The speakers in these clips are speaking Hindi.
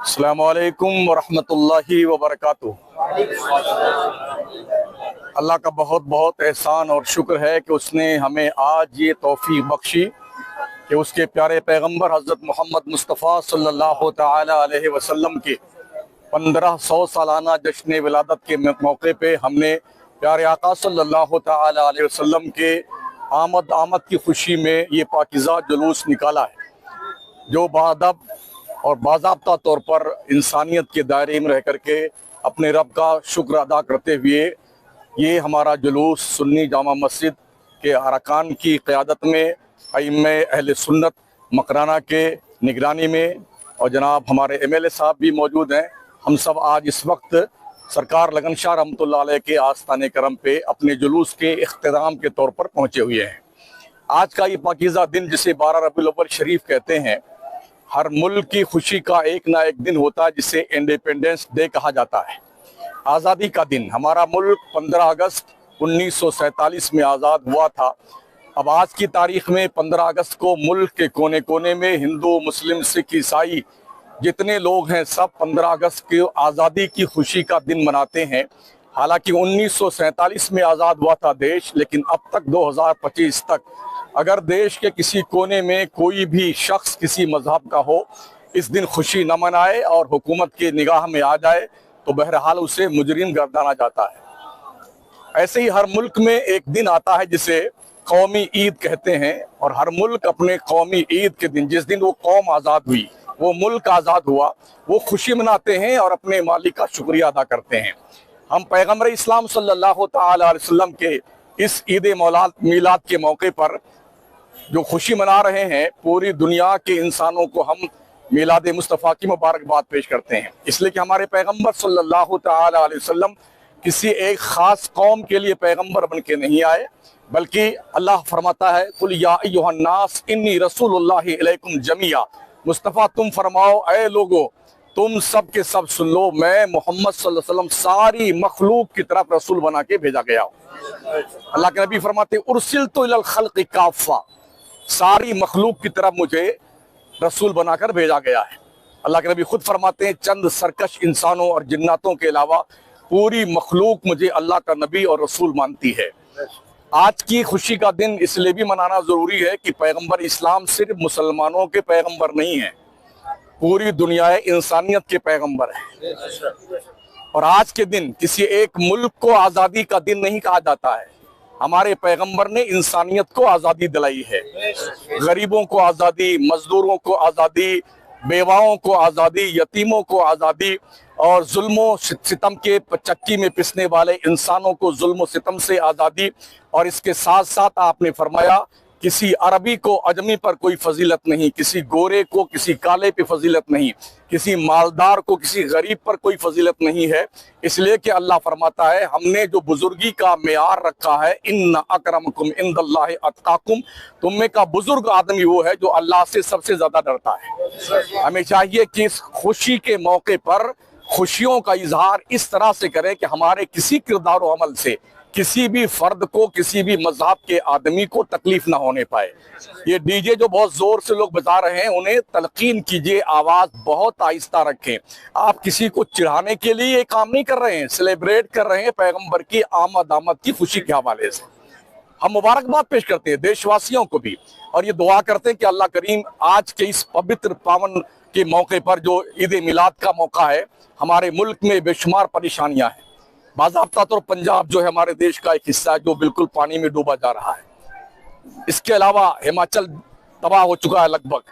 अस्सलामु अलैकुम वरहमतुल्लाहि वबरकातुहू। अल्लाह का बहुत बहुत एहसान और शुक्र है कि उसने हमें आज ये तौफीक बख्शी कि उसके प्यारे पैगंबर हज़रत मोहम्मद मुस्तफ़ा सल्लल्लाहु ताला अलैहि वसल्लम के 1500 सालाना जश्न विलादत के मौके पे हमने प्यारे आका सल्लल्लाहु ताला अलैहि वसल्लम के आमद की खुशी में ये पाकीज़ा जुलूस निकाला है, जो बाअदब और बाज़ाब्ता तौर पर इंसानियत के दायरे में रह करके अपने रब का शुक्र अदा करते हुए ये हमारा जुलूस सुन्नी जामा मस्जिद के अरकान की क़यादत में अइम्मे अहले सुन्नत मकराना के निगरानी में और जनाब हमारे MLA साहब भी मौजूद हैं। हम सब आज इस वक्त सरकार लगन शाह रहमतुल्लाह अलैह के आस्ताने करम पे अपने जुलूस के इख्तिताम के तौर पर पहुँचे हुए हैं। आज का ये पाकीज़ा दिन जिसे 12 रबीउल अव्वल शरीफ कहते हैं, हर मुल्क की खुशी का एक ना एक दिन होता है जिसे इंडिपेंडेंस डे कहा जाता है, आज़ादी का दिन। हमारा मुल्क 15 अगस्त 1947 में आज़ाद हुआ था। अब आज की तारीख में 15 अगस्त को मुल्क के कोने कोने में हिंदू, मुस्लिम, सिख, ईसाई जितने लोग हैं सब 15 अगस्त के आज़ादी की खुशी का दिन मनाते हैं। हालांकि 1947 में आज़ाद हुआ था देश, लेकिन अब तक 2025 तक अगर देश के किसी कोने में कोई भी शख्स किसी मजहब का हो, इस दिन खुशी न मनाए और हुकूमत की निगाह में आ जाए तो बहरहाल उसे मुजरिम गर्दाना जाता है। ऐसे ही हर मुल्क में एक दिन आता है जिसे कौमी ईद कहते हैं, और हर मुल्क अपने कौमी ईद के दिन, जिस दिन वो कौम आज़ाद हुई, वो मुल्क आज़ाद हुआ, वो खुशी मनाते हैं और अपने मालिक का शुक्रिया अदा करते हैं। हम पैगंबर इस्लाम सल्लल्लाहु ताला अलैहि वसल्लम के इस ईद मीलाद के मौके पर जो खुशी मना रहे हैं, पूरी दुनिया के इंसानों को हम मीलाद मुस्तफ़ा की मुबारकबाद पेश करते हैं, इसलिए कि हमारे पैगंबर सल्लल्लाहु ताला अलैहि वसल्लम किसी एक ख़ास कौम के लिए पैगंबर बन के नहीं आए, बल्कि अल्लाह फरमाता है कुल या अय्युहन नास इन्नी रसूलुल्लाहि इलैकुम जमीआ, मुस्तफ़ा तुम फरमाओ ऐ लोगो तुम सब के सब सुन लो, मैं मोहम्मद सल्लल्लाहु अलैहि वसल्लम सारी मखलूक की तरफ रसूल बना के भेजा गया हूँ। अल्लाह के नबी फरमाते उर्सिलतु इलल खल्क़ि काफ़ा, सारी मखलूक की तरफ मुझे रसूल बनाकर भेजा गया है। अल्लाह के नबी खुद फरमाते हैं चंद सरकश इंसानों और जिन्नातों के अलावा पूरी मखलूक मुझे अल्लाह का नबी और रसूल मानती है। आज की खुशी का दिन इसलिए भी मनाना ज़रूरी है कि पैगंबर इस्लाम सिर्फ मुसलमानों के पैगंबर नहीं हैं, पूरी दुनिया इंसानियत के पैगंबर हैं। और आज के दिन किसी एक मुल्क को आज़ादी का दिन नहीं कहा जाता है, हमारे पैगंबर ने इंसानियत को आज़ादी दिलाई है। गरीबों को आज़ादी, मजदूरों को आज़ादी, बेवाओं को आज़ादी, यतीमों को आज़ादी, और जुल्मों सितम के चक्की में पिसने वाले इंसानों को जुल्म सितम से आज़ादी। और इसके साथ साथ आपने फरमाया किसी अरबी को अजमी पर कोई फजीलत नहीं, किसी गोरे को किसी काले पे फजीलत नहीं, किसी मालदार को किसी गरीब पर कोई फजीलत नहीं है, इसलिए कि अल्लाह फरमाता है हमने जो बुजुर्गी का मेयार रखा है, इन्ना अकरमकुम इंदल्लाहि अत्काकुम, तुम में का बुजुर्ग आदमी वो है जो अल्लाह से सबसे ज्यादा डरता है। हमें चाहिए कि इस खुशी के मौके पर खुशियों का इजहार इस तरह से करें कि हमारे किसी किरदार और अमल से किसी भी फर्द को, किसी भी मजहब के आदमी को तकलीफ ना होने पाए। ये डीजे जो बहुत जोर से लोग बजा रहे हैं, उन्हें तलकीन कीजिए, आवाज बहुत आहिस्ता रखें। आप किसी को चिढ़ाने के लिए ये काम नहीं कर रहे हैं, सेलिब्रेट कर रहे हैं पैगंबर की आमद की खुशी के हवाले से। हम मुबारकबाद पेश करते हैं देशवासियों को भी, और ये दुआ करते हैं कि अल्लाह करीम आज के इस पवित्र पावन के मौके पर जो ईद मिलाद का मौका है, हमारे मुल्क में बेशुमार परेशानियां हैं। बाज़ाब्ता तौर पंजाब जो है हमारे देश का एक हिस्सा है जो बिल्कुल पानी में डूबा जा रहा है। इसके अलावा हिमाचल तबाह हो चुका है लगभग।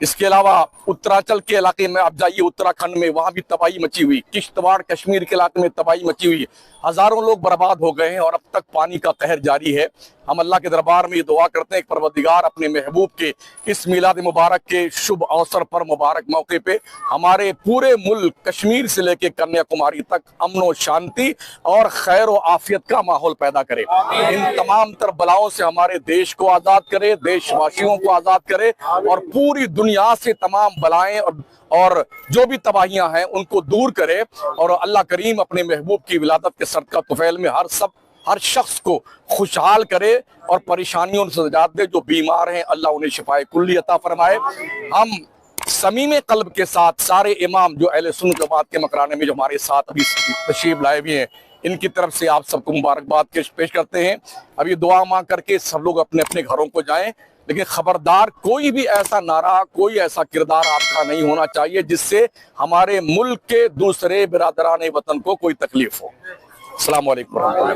इसके अलावा उत्तरांचल के इलाके में आप जाइए, उत्तराखंड में, वहां भी तबाही मची हुई। किश्तवाड़ कश्मीर के इलाके में तबाही मची हुई, हजारों लोग बर्बाद हो गए हैं और अब तक पानी का कहर जारी है। हम अल्लाह के दरबार में ये दुआ करते हैं कि परवरदिगार अपने महबूब के इस मिलाद मुबारक के शुभ अवसर पर, मुबारक मौके पे हमारे पूरे मुल्क कश्मीर से लेकर कन्याकुमारी तक अमन व शांति और खैर व आफियत का माहौल पैदा करे। इन तमाम तर बलाओं से हमारे देश को आज़ाद करे, देशवासियों को आज़ाद करे, और पूरी दुनिया से तमाम बलाएं और जो भी तबाहियां हैं उनको दूर करे। और अल्लाह करीम अपने महबूब की विलादत के सदका तुफैल में हर शख्स को खुशहाल करे और परेशानियों से निजात दे। जो बीमार हैं अल्लाह उन्हें शिफाए कुल्ली अता फरमाए। हम समीम कल्ब के साथ सारे इमाम जो अहले सुन्नत जमात के मकराने में जो हमारे साथ अभी तशरीफ लाए हुए हैं, इनकी तरफ से आप सबको मुबारकबाद पेश करते हैं। अभी दुआ मांग करके सब लोग अपने अपने घरों को जाएं, लेकिन खबरदार कोई भी ऐसा नारा, कोई ऐसा किरदार आपका नहीं होना चाहिए जिससे हमारे मुल्क के दूसरे बिरादरान वतन को कोई तकलीफ हो। अस्सलाम वालेकुम।